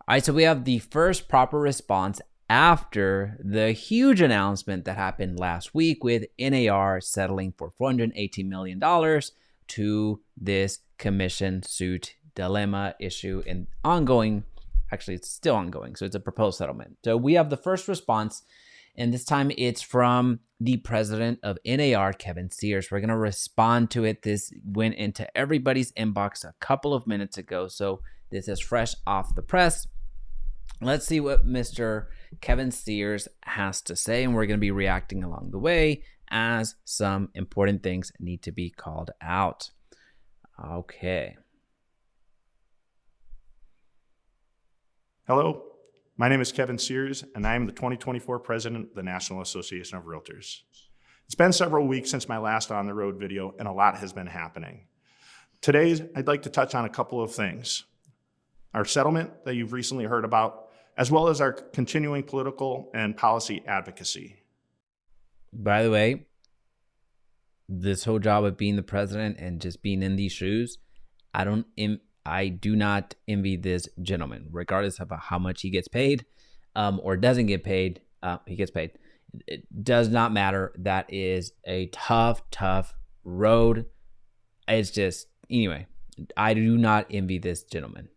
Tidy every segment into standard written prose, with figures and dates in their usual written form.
All right, so we have the first proper response after the huge announcement that happened last week with NAR settling for $418 million to this commission suit dilemma issue and ongoing. Actually, it's still ongoing, so it's a proposed settlement. So we have the first response, and this time it's from the president of NAR, Kevin Sears. We're going to respond to it. This went into everybody's inbox a couple of minutes ago, so this is fresh off the press. Let's see what Mr. Kevin Sears has to say, and we're going to be reacting along the way as some important things need to be called out. Okay. Hello, my name is Kevin Sears, and I am the 2024 president of the National Association of Realtors. It's been several weeks since my last On the Road video, and a lot has been happening. Today, I'd like to touch on a couple of things. Our settlement that you've recently heard about, as well as our continuing political and policy advocacy. By the way, this whole job of being the president and just being in these shoes, I do not envy this gentleman, regardless of how much he gets paid or doesn't get paid. He gets paid. It does not matter. That is a tough road. It's just, anyway, I do not envy this gentleman.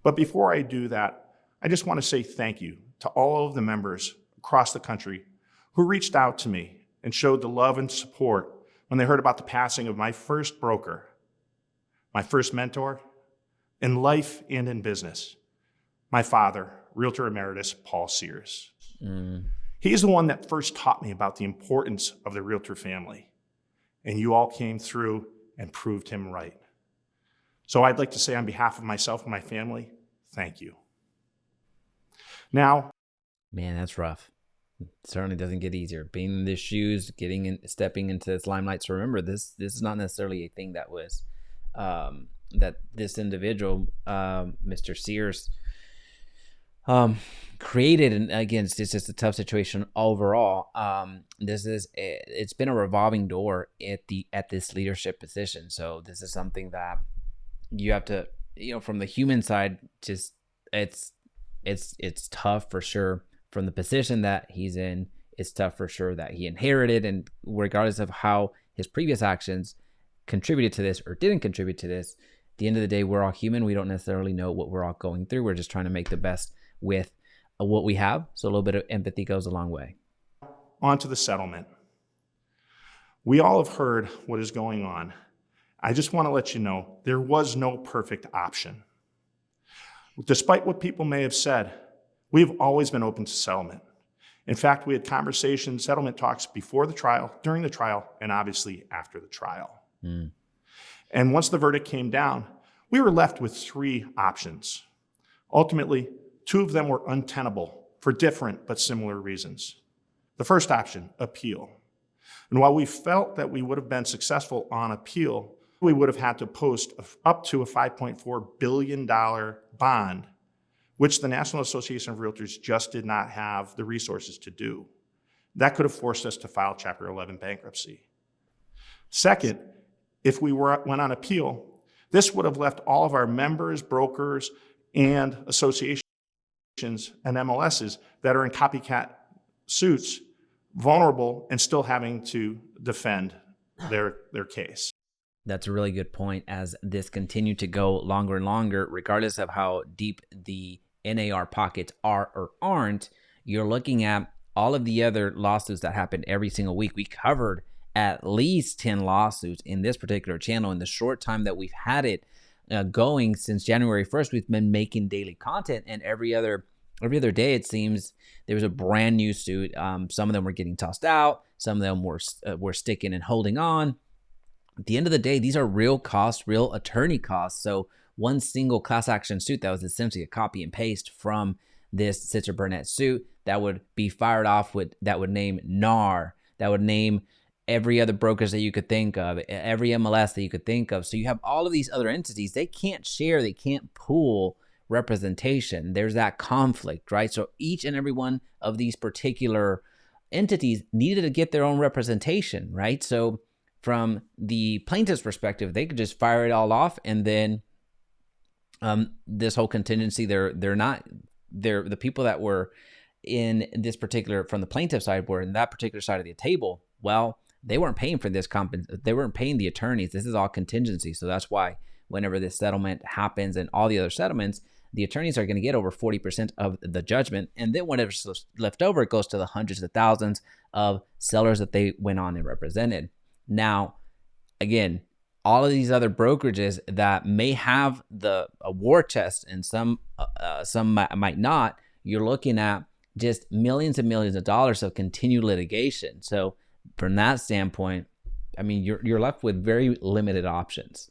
But before I do that, I just want to say thank you to all of the members across the country who reached out to me and showed the love and support when they heard about the passing of my first broker, my first mentor in life and in business, my father, Realtor Emeritus Paul Sears. He's the one that first taught me about the importance of the Realtor family, and you all came through and proved him right. So I'd like to say on behalf of myself and my family, thank you. Now, man, that's rough. It certainly doesn't get easier. Being in these shoes, stepping into this limelight. So remember, this is not necessarily a thing that was that this individual, Mr. Sears, created. And again, it's just a tough situation overall. It's been a revolving door at this leadership position. So this is something that you have to, from the human side, just it's tough for sure. From the position that he's in, it's tough for sure that he inherited, and regardless of how his previous actions contributed to this or didn't contribute to this, at the end of the day, we're all human. We don't necessarily know what we're all going through. We're just trying to make the best with what we have. So a little bit of empathy goes a long way. On to the settlement. We all have heard what is going on. I just want to let you know there was no perfect option. Despite what people may have said, we've always been open to settlement. In fact, we had conversations, settlement talks before the trial, during the trial, and obviously after the trial. And once the verdict came down, we were left with three options. Ultimately, two of them were untenable for different but similar reasons. The first option, appeal. And while we felt that we would have been successful on appeal, we would have had to post up to a $5.4 billion bond, which the National Association of Realtors just did not have the resources to do. That could have forced us to file Chapter 11 bankruptcy. Second, if we went on appeal, this would have left all of our members, brokers, and associations and MLSs that are in copycat suits vulnerable and still having to defend their case. That's a really good point. As this continued to go longer and longer, regardless of how deep the NAR pockets are or aren't, you're looking at all of the other lawsuits that happen every single week. We covered at least 10 lawsuits in this particular channel in the short time that we've had it going since January 1st. We've been making daily content, and every other day it seems there's a brand new suit. Some of them were getting tossed out. Some of them were sticking and holding on. At the end of the day, these are real costs, real attorney costs. So one single class action suit that was essentially a copy and paste from this Sitzer Burnett suit that would be fired off that would name NAR, that would name every other brokers that you could think of, every MLS that you could think of. So you have all of these other entities. They can't share, they can't pool representation. There's that conflict, right? So each and every one of these particular entities needed to get their own representation, right? So from the plaintiff's perspective, they could just fire it all off and then This whole contingency, they're not, they're the people that were in this particular, from the plaintiff side, were in that particular side of the table. Well, they weren't paying for this they weren't paying the attorneys. This is all contingency. So that's why whenever this settlement happens and all the other settlements, the attorneys are going to get over 40% of the judgment. And then whatever's left over, it goes to the hundreds of thousands of sellers that they went on and represented. Now, again, all of these other brokerages that may have a war chest, and some might not, you're looking at just millions and millions of dollars of continued litigation. So from that standpoint, I mean, you're left with very limited options.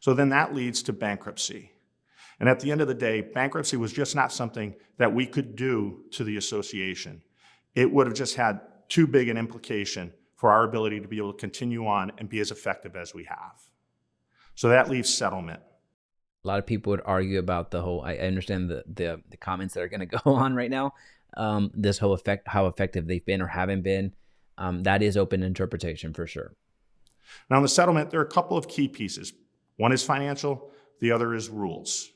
So then that leads to bankruptcy. And at the end of the day, bankruptcy was just not something that we could do to the association. It would have just had too big an implication for our ability to be able to continue on and be as effective as we have. So that leaves settlement. A lot of people would argue about the whole, I understand the comments that are going to go on right now, this whole effect, how effective they've been or haven't been. That is open interpretation for sure. Now in the settlement, there are a couple of key pieces. One is financial, the other is rules.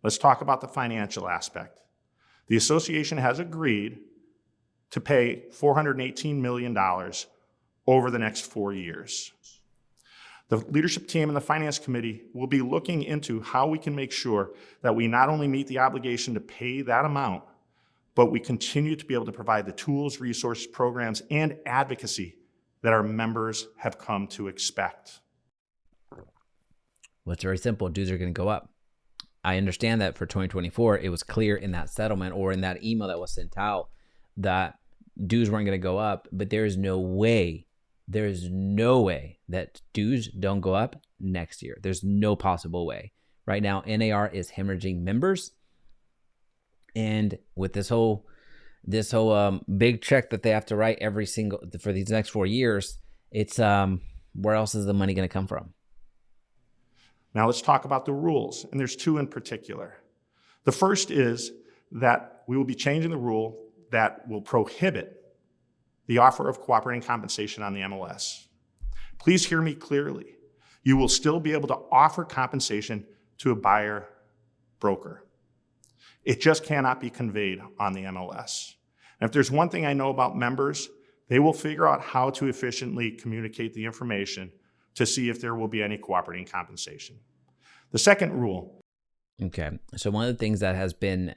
Let's talk about the financial aspect. The association has agreed to pay $418 million over the next 4 years. The leadership team and the finance committee will be looking into how we can make sure that we not only meet the obligation to pay that amount, but we continue to be able to provide the tools, resources, programs, and advocacy that our members have come to expect. Well, it's very simple. Dues are going to go up. I understand that for 2024, it was clear in that settlement or in that email that was sent out that dues weren't going to go up, but there is no way that dues don't go up next year. There's no possible way. Right now, NAR is hemorrhaging members. And with this whole big check that they have to write for these next 4 years, it's where else is the money going to come from? Now let's talk about the rules, and there's two in particular. The first is that we will be changing the rule that will prohibit the offer of cooperating compensation on the MLS. Please hear me clearly. You will still be able to offer compensation to a buyer broker. It just cannot be conveyed on the MLS. And if there's one thing I know about members, they will figure out how to efficiently communicate the information to see if there will be any cooperating compensation. The second rule. Okay, so one of the things that has been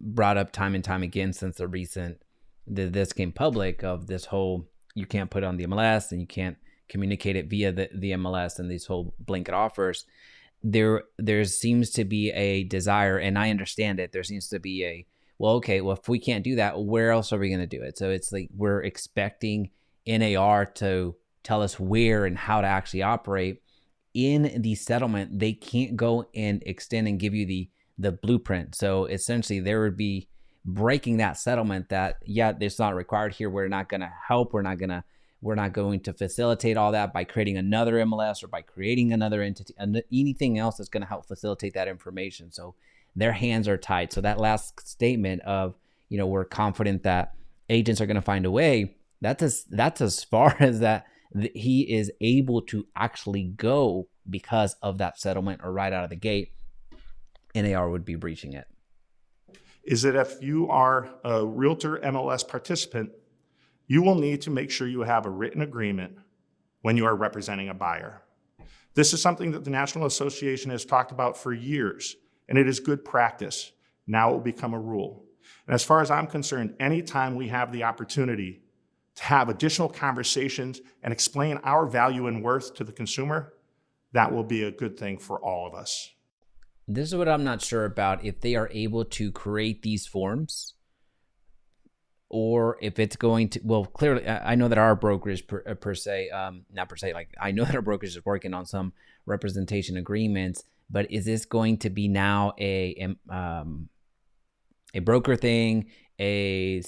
brought up time and time again since this came public, of this whole, you can't put it on the MLS and you can't communicate it via the MLS and these whole blanket offers. There seems to be a desire, and I understand it. There seems to be well, if we can't do that, where else are we going to do it? So it's like we're expecting NAR to tell us where and how to actually operate. In the settlement, they can't go and extend and give you the blueprint. So essentially, there would be breaking that settlement that, it's not required here. We're not going to help. We're not going to facilitate all that by creating another MLS or by creating another entity, anything else that's going to help facilitate that information. So their hands are tied. So that last statement of, we're confident that agents are going to find a way, that's as far as that he is able to actually go because of that settlement, or right out of the gate, NAR would be breaching it. Is that if you are a Realtor MLS participant, you will need to make sure you have a written agreement when you are representing a buyer. This is something that the National Association has talked about for years, and it is good practice. Now it will become a rule. And as far as I'm concerned, anytime we have the opportunity to have additional conversations and explain our value and worth to the consumer, that will be a good thing for all of us. This is what I'm not sure about, if they are able to create these forms, or if it's going to, well, clearly, I know that our brokerage I know that our brokerage is working on some representation agreements, but is this going to be now a broker thing, a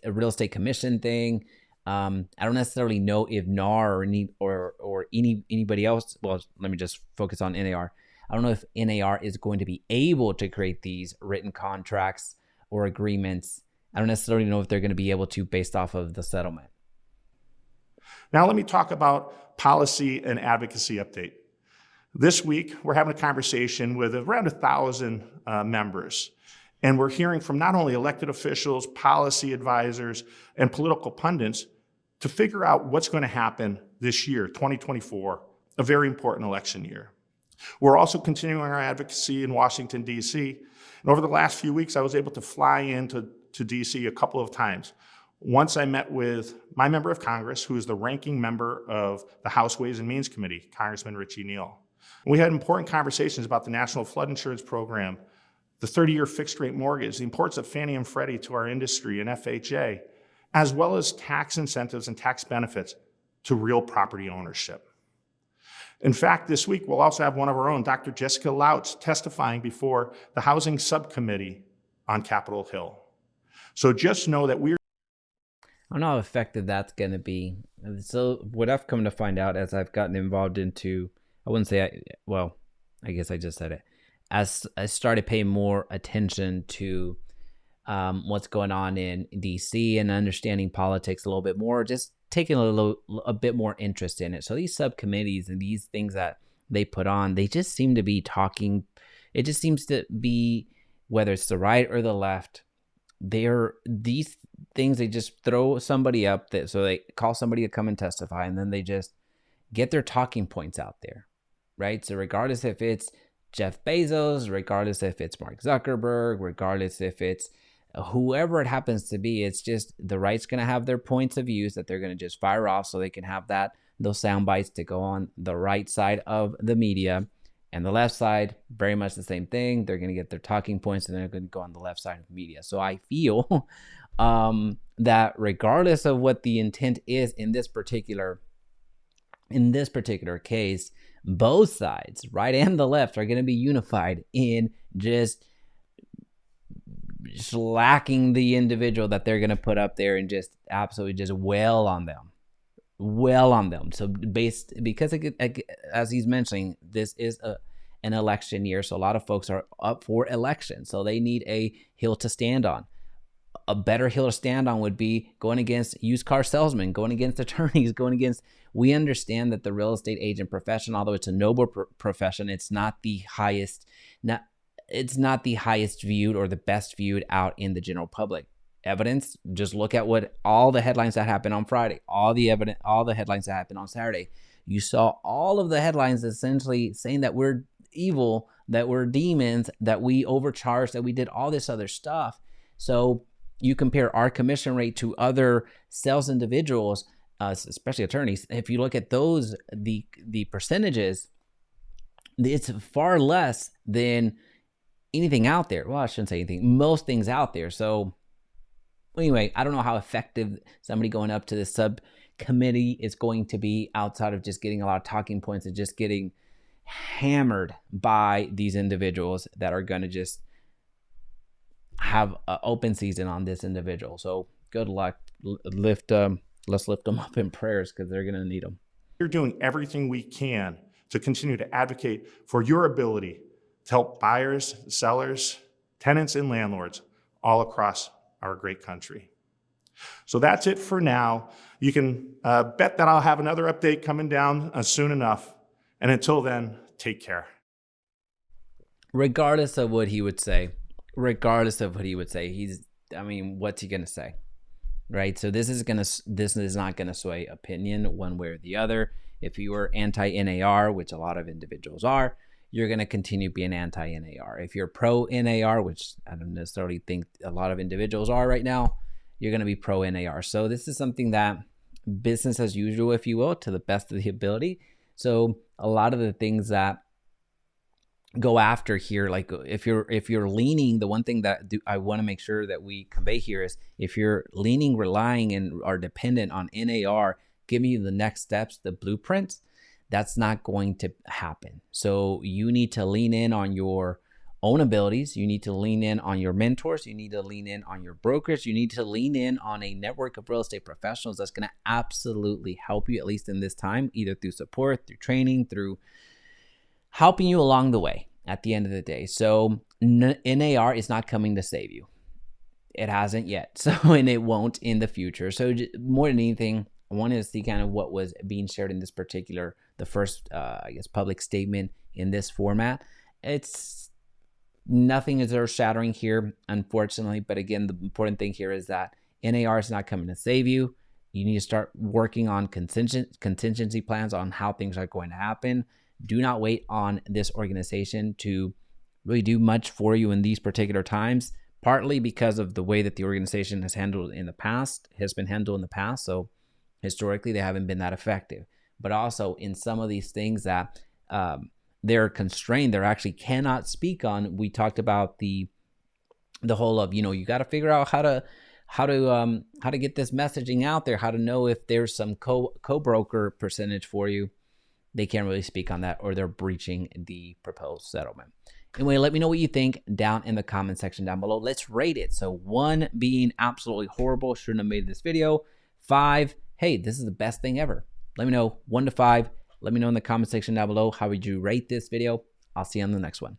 real estate commission thing? I don't necessarily know if NAR or anybody else. Well, let me just focus on NAR. I don't know if NAR is going to be able to create these written contracts or agreements. I don't necessarily know if they're going to be able to, based off of the settlement. Now let me talk about policy and advocacy update. This week, we're having a conversation with around 1,000 members. And we're hearing from not only elected officials, policy advisors, and political pundits to figure out what's going to happen this year, 2024, a very important election year. We're also continuing our advocacy in Washington, D.C. And over the last few weeks, I was able to fly into D.C. a couple of times. Once I met with my member of Congress, who is the ranking member of the House Ways and Means Committee, Congressman Richie Neal. We had important conversations about the National Flood Insurance Program, the 30-year fixed-rate mortgage, the importance of Fannie and Freddie to our industry and FHA, as well as tax incentives and tax benefits to real property ownership. In fact, this week, we'll also have one of our own, Dr. Jessica Lautz, testifying before the Housing Subcommittee on Capitol Hill. So just know that we're... I don't know how effective that's going to be. So what I've come to find out as I've gotten involved into, I wouldn't say, I guess I just said it. As I started paying more attention to what's going on in DC and understanding politics a little bit more, just taking a bit more interest in it. So these subcommittees and these things that they put on, they just seem to be talking. It just seems to be, whether it's the right or the left, these things, they just throw somebody up that, so they call somebody to come and testify, and then they just get their talking points out there, right? So regardless if it's Jeff Bezos, regardless if it's Mark Zuckerberg, regardless if it's whoever it happens to be, it's just the right's going to have their points of views that they're going to just fire off, so they can have those sound bites to go on the right side of the media. And the left side, very much the same thing. They're going to get their talking points and they're going to go on the left side of the media. So I feel that regardless of what the intent is in this particular case, both sides, right and the left, are going to be unified in just slacking the individual that they're going to put up there and just absolutely just wail on them. So because as he's mentioning, this is an election year, so a lot of folks are up for election, so they need a hill to stand on. A better hill to stand on would be going against used car salesmen, going against attorneys, we understand that the real estate agent profession, although it's a noble profession, it's not the highest viewed or the best viewed out in the general public. Evidence, just look at all the headlines that happened on Friday, all the headlines that happened on Saturday. You saw all of the headlines essentially saying that we're evil, that we're demons, that we overcharged, that we did all this other stuff. So you compare our commission rate to other sales individuals, especially attorneys. If you look at those, the percentages, it's far less than anything out there. Well, I shouldn't say anything, most things out there. So anyway, I don't know how effective somebody going up to the subcommittee is going to be outside of just getting a lot of talking points and just getting hammered by these individuals that are going to just have an open season on this individual. So good luck. Let's lift them up in prayers, because they're going to need them. We're doing everything we can to continue to advocate for your ability to help buyers, sellers, tenants, and landlords all across our great country. So that's it for now. You can bet that I'll have another update coming down soon enough. And until then, take care. Regardless of what he would say, what's he going to say? Right? So this is not going to sway opinion one way or the other. If you are anti-NAR, which a lot of individuals are, you're going to continue being anti-NAR. If you're pro-NAR, which I don't necessarily think a lot of individuals are right now, you're going to be pro-NAR. So this is something that business as usual, if you will, to the best of the ability. So a lot of the things that go after here, like if you're leaning, the one thing that I want to make sure that we convey here is, if you're leaning, relying, and are dependent on NAR giving you the next steps, the blueprints, that's not going to happen. So you need to lean in on your own abilities. You need to lean in on your mentors. You need to lean in on your brokers. You need to lean in on a network of real estate professionals that's going to absolutely help you, at least in this time, either through support, through training, through helping you along the way at the end of the day. So NAR is not coming to save you. It hasn't yet. So, and it won't in the future. So more than anything, I wanted to see kind of what was being shared in this particular, the first, public statement in this format. It's nothing is earth shattering here, unfortunately. But again, the important thing here is that NAR is not coming to save you. You need to start working on contingency plans on how things are going to happen. Do not wait on this organization to really do much for you in these particular times, partly because of the way that the organization has been handled in the past. So historically, they haven't been that effective. But also in some of these things that they're constrained, they actually cannot speak on. We talked about the whole of, you got to figure out how to get this messaging out there, how to know if there's some co-broker percentage for you. They can't really speak on that, or they're breaching the proposed settlement. Anyway, let me know what you think down in the comment section down below. Let's rate it. So 1 being absolutely horrible, shouldn't have made this video. 5, hey, this is the best thing ever. Let me know, 1 to 5. Let me know in the comment section down below, how would you rate this video? I'll see you on the next one.